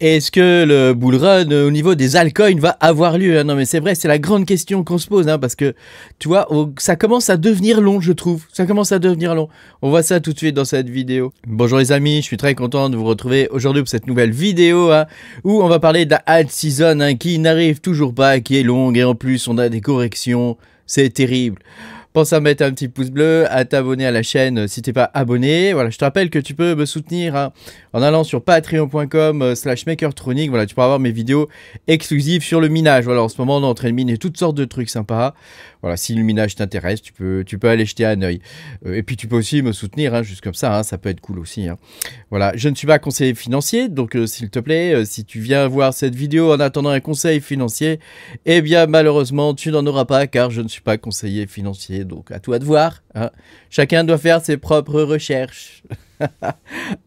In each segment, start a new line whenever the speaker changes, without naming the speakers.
Est-ce que le bull run au niveau des altcoins va avoir lieu? Non mais c'est vrai, c'est la grande question qu'on se pose, hein, parce que tu vois, ça commence à devenir long, je trouve. Ça commence à devenir long. On voit ça tout de suite dans cette vidéo. Bonjour les amis, je suis très content de vous retrouver aujourd'hui pour cette nouvelle vidéo, hein, où on va parler de la alt season, hein, qui n'arrive toujours pas, qui est longue, et en plus on a des corrections. C'est terrible. Pense à mettre un petit pouce bleu, à t'abonner à la chaîne si t'es pas abonné. Voilà, je te rappelle que tu peux me soutenir, hein, en allant sur patreon.com/makertronic. Voilà, tu pourras avoir mes vidéos exclusives sur le minage. Voilà, en ce moment on est en train de miner toutes sortes de trucs sympas. Voilà, si le minage t'intéresse, tu peux aller jeter un œil. Et puis tu peux aussi me soutenir, hein, juste comme ça, hein, ça peut être cool aussi, hein. Voilà, je ne suis pas conseiller financier, donc s'il te plaît, si tu viens voir cette vidéo en attendant un conseil financier, eh bien malheureusement tu n'en auras pas car je ne suis pas conseiller financier, donc à toi de voir, hein. Chacun doit faire ses propres recherches.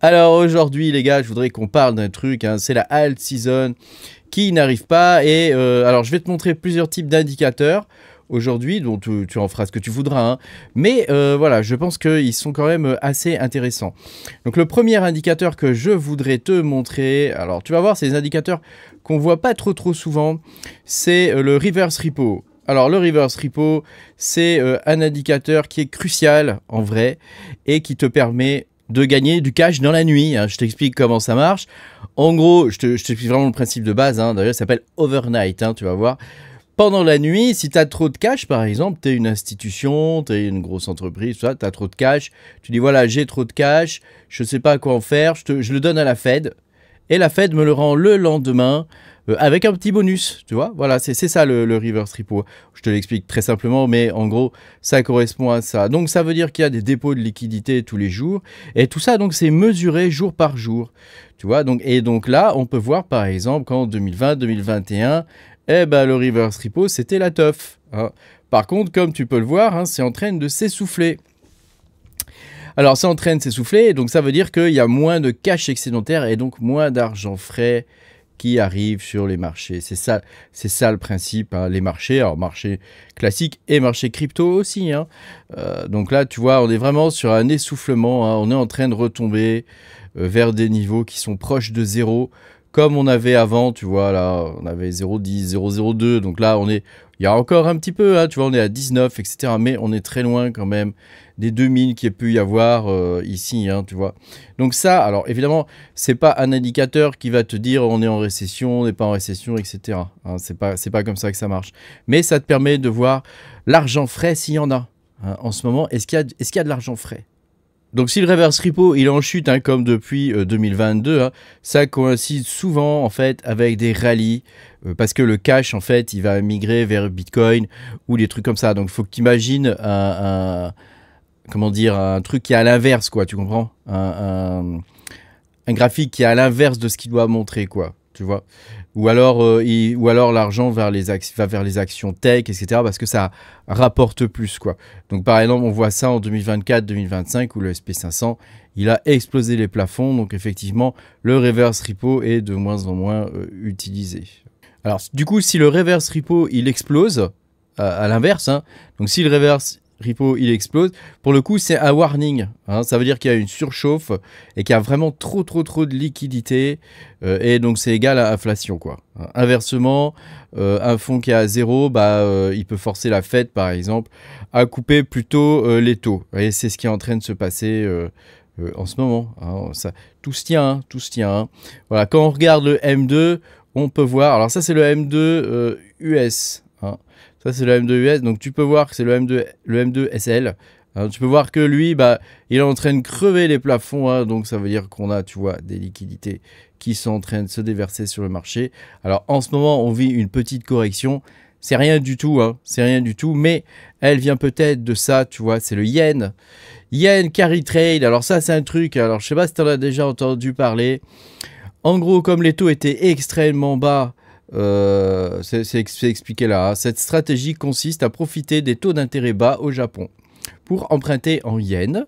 Alors aujourd'hui les gars, je voudrais qu'on parle d'un truc, hein, c'est la alt season qui n'arrive pas, et alors je vais te montrer plusieurs types d'indicateurs aujourd'hui, dont tu en feras ce que tu voudras, hein. Mais voilà, je pense qu'ils sont quand même assez intéressants. Donc le premier indicateur que je voudrais te montrer, alors tu vas voir, c'est des indicateurs qu'on voit pas trop souvent, c'est le reverse repo. Alors le reverse repo, c'est un indicateur qui est crucial en vrai et qui te permet de gagner du cash dans la nuit, hein. Je t'explique comment ça marche. En gros, je t'explique vraiment le principe de base, hein. D'ailleurs ça s'appelle overnight, hein, tu vas voir. Pendant la nuit, si tu as trop de cash, par exemple, tu es une institution, tu es une grosse entreprise, tu as trop de cash, tu dis voilà, j'ai trop de cash, je ne sais pas quoi en faire, je le donne à la Fed, et la Fed me le rend le lendemain avec un petit bonus, tu vois. Voilà, c'est ça le reverse repo. Je te l'explique très simplement, mais en gros, ça correspond à ça. Donc ça veut dire qu'il y a des dépôts de liquidités tous les jours, et tout ça, donc c'est mesuré jour par jour, tu vois. Et donc là, on peut voir par exemple qu'en 2020-2021, eh ben, le reverse repo, c'était la teuf, hein. Par contre, comme tu peux le voir, hein, c'est en train de s'essouffler. Alors, c'est en train de s'essouffler, donc ça veut dire qu'il y a moins de cash excédentaire et donc moins d'argent frais qui arrive sur les marchés. C'est ça le principe, hein, les marchés, alors marché classique et marché crypto aussi, hein. Donc là, tu vois, on est vraiment sur un essoufflement, hein. On est en train de retomber vers des niveaux qui sont proches de zéro. Comme on avait avant, tu vois, là, on avait 0,10, 0,02, donc là, il y a encore un petit peu, hein, tu vois, on est à 19, etc., mais on est très loin quand même des 2000 qu'il y a pu y avoir ici, hein, tu vois. Donc ça, alors évidemment, c'est pas un indicateur qui va te dire on est en récession, on n'est pas en récession, etc., hein, c'est pas comme ça que ça marche. Mais ça te permet de voir l'argent frais s'il y en a, hein, en ce moment. Est-ce qu'il y a de l'argent frais? Donc si le reverse repo il est en chute, hein, comme depuis 2022, hein, ça coïncide souvent en fait avec des rallyes parce que le cash en fait il va migrer vers Bitcoin ou des trucs comme ça. Donc il faut que tu imagines comment dire, un truc qui est à l'inverse, quoi, tu comprends, un graphique qui est à l'inverse de ce qu'il doit montrer, quoi, tu vois. Ou alors l'argent va vers les actions tech, etc. parce que ça rapporte plus, quoi. Donc par exemple, on voit ça en 2024-2025 où le SP500, il a explosé les plafonds. Donc effectivement, le reverse repo est de moins en moins utilisé. Alors du coup, si le reverse repo, il explose, à l'inverse, hein, donc si le reverse repo il explose, pour le coup c'est un warning, hein, ça veut dire qu'il y a une surchauffe et qu'il y a vraiment trop de liquidité et donc c'est égal à inflation, quoi. Inversement, un fonds qui est à zéro, il peut forcer la Fed par exemple à couper plutôt les taux, et c'est ce qui est en train de se passer en ce moment, hein. Tout se tient, hein, tout se tient, hein. Voilà, quand on regarde le M2, on peut voir, alors ça c'est le M2 US, hein. Ça, c'est le M2 US. Donc, tu peux voir que c'est le M2 SL. Alors, tu peux voir que lui, il est en train de crever les plafonds, hein. Donc, ça veut dire qu'on a, tu vois, des liquidités qui sont en train de se déverser sur le marché. Alors, en ce moment, on vit une petite correction. C'est rien du tout, hein. C'est rien du tout. Mais elle vient peut-être de ça, tu vois. C'est le yen. Yen carry trade. Alors, ça, c'est un truc. Alors, je sais pas si tu en as déjà entendu parler. En gros, comme les taux étaient extrêmement bas, c'est expliqué là, hein. Cette stratégie consiste à profiter des taux d'intérêt bas au Japon pour emprunter en yens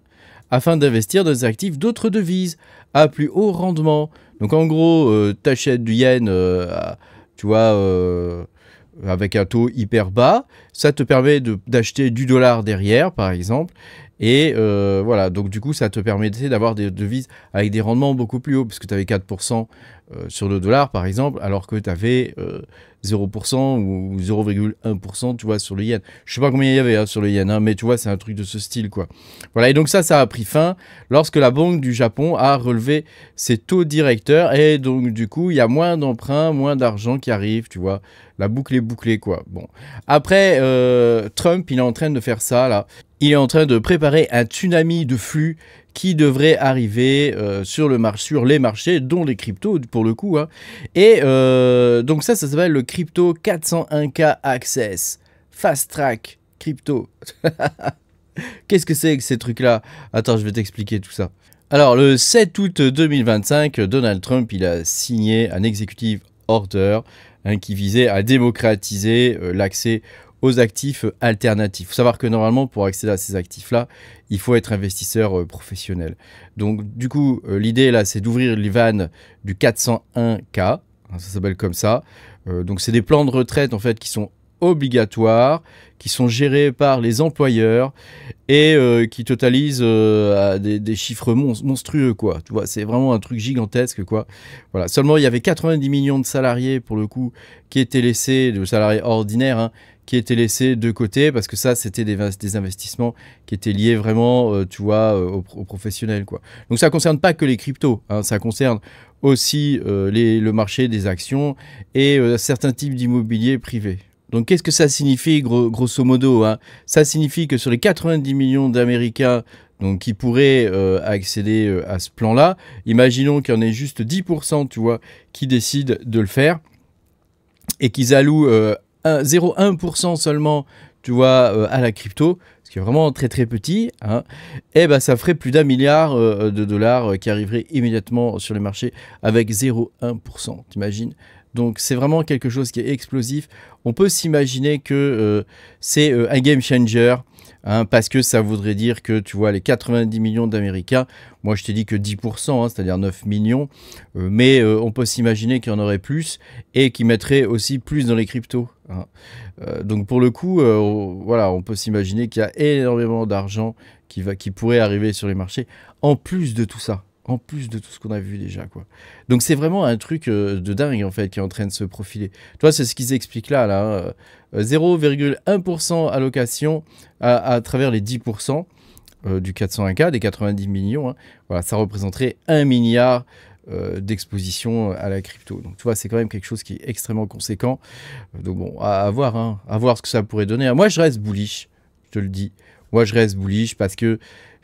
afin d'investir dans des actifs d'autres devises à plus haut rendement. Donc en gros, tu achètes du yen, tu vois, avec un taux hyper bas, ça te permet d'acheter du dollar derrière, par exemple. Et voilà, donc du coup, ça te permettait d'avoir des devises avec des rendements beaucoup plus hauts, parce que tu avais 4% sur le dollar, par exemple, alors que tu avais 0% ou 0,1%, tu vois, sur le yen. Je sais pas combien il y avait hein, sur le yen, hein, mais tu vois, c'est un truc de ce style, quoi. Voilà, et donc ça a pris fin lorsque la Banque du Japon a relevé ses taux directeurs, et donc du coup, il y a moins d'emprunts, moins d'argent qui arrive, tu vois. La boucle est bouclée, quoi. Bon. Après, Trump, il est en train de faire ça, là. Il est en train de préparer un tsunami de flux qui devrait arriver sur les marchés, dont les cryptos, pour le coup. Hein. Et donc ça s'appelle le Crypto 401K Access. Fast Track Crypto. Qu'est-ce que c'est que ces trucs-là? Attends, je vais t'expliquer tout ça. Alors, le 7 août 2025, Donald Trump, il a signé un executive order qui visait à démocratiser l'accès aux actifs alternatifs. Il faut savoir que normalement, pour accéder à ces actifs-là, il faut être investisseur professionnel. Donc, du coup, l'idée là, c'est d'ouvrir les vannes du 401K. Ça s'appelle comme ça. Donc, c'est des plans de retraite en fait qui sont obligatoires, qui sont gérés par les employeurs et qui totalisent des chiffres monstrueux, quoi. Tu vois, c'est vraiment un truc gigantesque, quoi. Voilà. Seulement, il y avait 90 millions de salariés, pour le coup, qui étaient laissés, de salariés ordinaires, hein, qui étaient laissés de côté, parce que ça, c'était des investissements qui étaient liés vraiment, tu vois, aux professionnels, quoi. Donc, ça ne concerne pas que les cryptos, hein, ça concerne aussi le marché des actions et certains types d'immobilier privé. Donc, qu'est-ce que ça signifie, grosso modo hein? Ça signifie que sur les 90 millions d'Américains donc, qui pourraient accéder à ce plan-là, imaginons qu'il y en ait juste 10%, tu vois, qui décident de le faire et qu'ils allouent 0,1% seulement, tu vois, à la crypto, ce qui est vraiment très très petit, hein, et ben ça ferait plus d'1 milliard de dollars qui arriveraient immédiatement sur les marchés avec 0,1%, t'imagines? Donc c'est vraiment quelque chose qui est explosif. On peut s'imaginer que c'est un game changer, hein, parce que ça voudrait dire que, tu vois, les 90 millions d'Américains, moi je t'ai dit que 10%, hein, c'est-à-dire 9 millions, mais on peut s'imaginer qu'il y en aurait plus et qui mettraient aussi plus dans les cryptos. Hein. Donc pour le coup, voilà, on peut s'imaginer qu'il y a énormément d'argent qui pourrait arriver sur les marchés, en plus de tout ça. En plus de tout ce qu'on a vu déjà, quoi. Donc c'est vraiment un truc de dingue, en fait, qui est en train de se profiler. Tu vois, c'est ce qu'ils expliquent là, 0,1% allocation à travers les 10% du 401K, des 90 millions. Hein. Voilà, ça représenterait 1 milliard d'exposition à la crypto. Donc tu vois, c'est quand même quelque chose qui est extrêmement conséquent. Donc bon, à voir, hein, à voir ce que ça pourrait donner. Moi, je reste bullish, je te le dis. Moi, je reste bullish parce que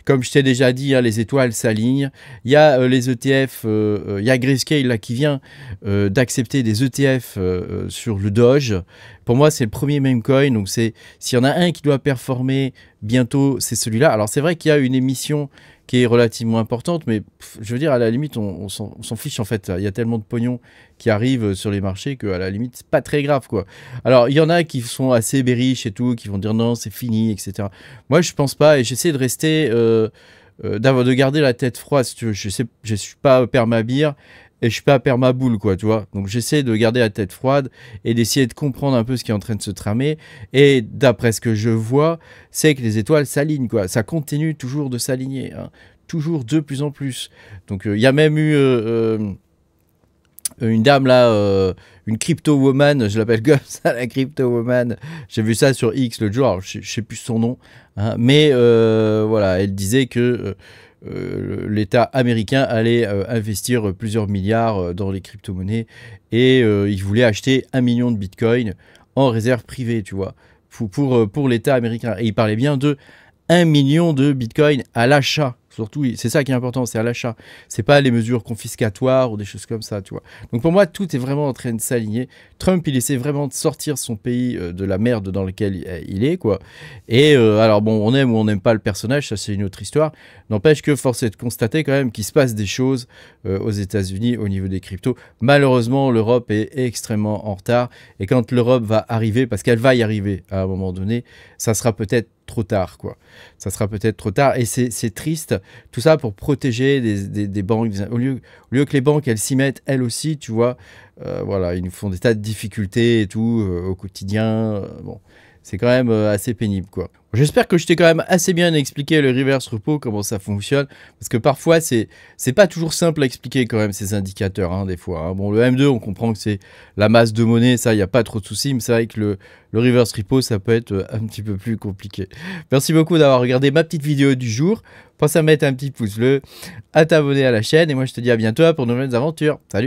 comme je t'ai déjà dit, hein, les étoiles s'alignent. Il y a les ETF, il y a Grayscale là, qui vient d'accepter des ETF sur le Doge. Pour moi, c'est le premier meme coin. Donc, s'il y en a un qui doit performer bientôt, c'est celui-là. Alors, c'est vrai qu'il y a une émission qui est relativement importante, mais je veux dire, à la limite, on s'en fiche en fait. Il y a tellement de pognon qui arrive sur les marchés qu'à la limite, c'est pas très grave, quoi. Alors, il y en a qui sont assez bearish et tout, qui vont dire non, c'est fini, etc. Moi, je pense pas, et j'essaie de rester, de garder la tête froide, si tu veux. Je suis pas permabire, et je suis pas permaboule, quoi, tu vois. Donc, j'essaie de garder la tête froide et d'essayer de comprendre un peu ce qui est en train de se tramer. Et d'après ce que je vois, c'est que les étoiles s'alignent, quoi. Ça continue toujours de s'aligner, hein. Toujours de plus en plus. Donc, il y a même eu une dame là, une crypto woman, je l'appelle comme ça, la crypto woman. J'ai vu ça sur X l'autre jour, alors je sais plus son nom, hein, mais voilà, elle disait que l'État américain allait investir plusieurs milliards dans les crypto-monnaies et il voulait acheter 1 million de bitcoins en réserve privée, tu vois, pour l'État américain. Et il parlait bien de 1 million de bitcoins à l'achat. Surtout, c'est ça qui est important, c'est à l'achat. C'est pas les mesures confiscatoires ou des choses comme ça, tu vois. Donc pour moi, tout est vraiment en train de s'aligner. Trump, il essaie vraiment de sortir son pays de la merde dans laquelle il est, quoi. Et alors bon, on aime ou on n'aime pas le personnage, ça c'est une autre histoire. N'empêche que force est de constater quand même qu'il se passe des choses aux États-Unis au niveau des cryptos. Malheureusement, l'Europe est extrêmement en retard. Et quand l'Europe va arriver, parce qu'elle va y arriver à un moment donné, ça sera peut-être trop tard, quoi. Ça sera peut-être trop tard et c'est triste. Tout ça pour protéger des banques. Au lieu que les banques, elles s'y mettent, elles aussi, tu vois. Voilà, ils nous font des tas de difficultés et tout au quotidien. Bon, C'est quand même assez pénible, quoi. J'espère que je t'ai quand même assez bien expliqué le reverse repo, comment ça fonctionne, parce que parfois c'est pas toujours simple à expliquer quand même ces indicateurs, hein, des fois. Hein. Bon, le M2, on comprend que c'est la masse de monnaie, ça, il n'y a pas trop de soucis, mais c'est vrai que le reverse repo, ça peut être un petit peu plus compliqué. Merci beaucoup d'avoir regardé ma petite vidéo du jour. Pense à mettre un petit pouce bleu, à t'abonner à la chaîne, et moi je te dis à bientôt pour de nouvelles aventures. Salut!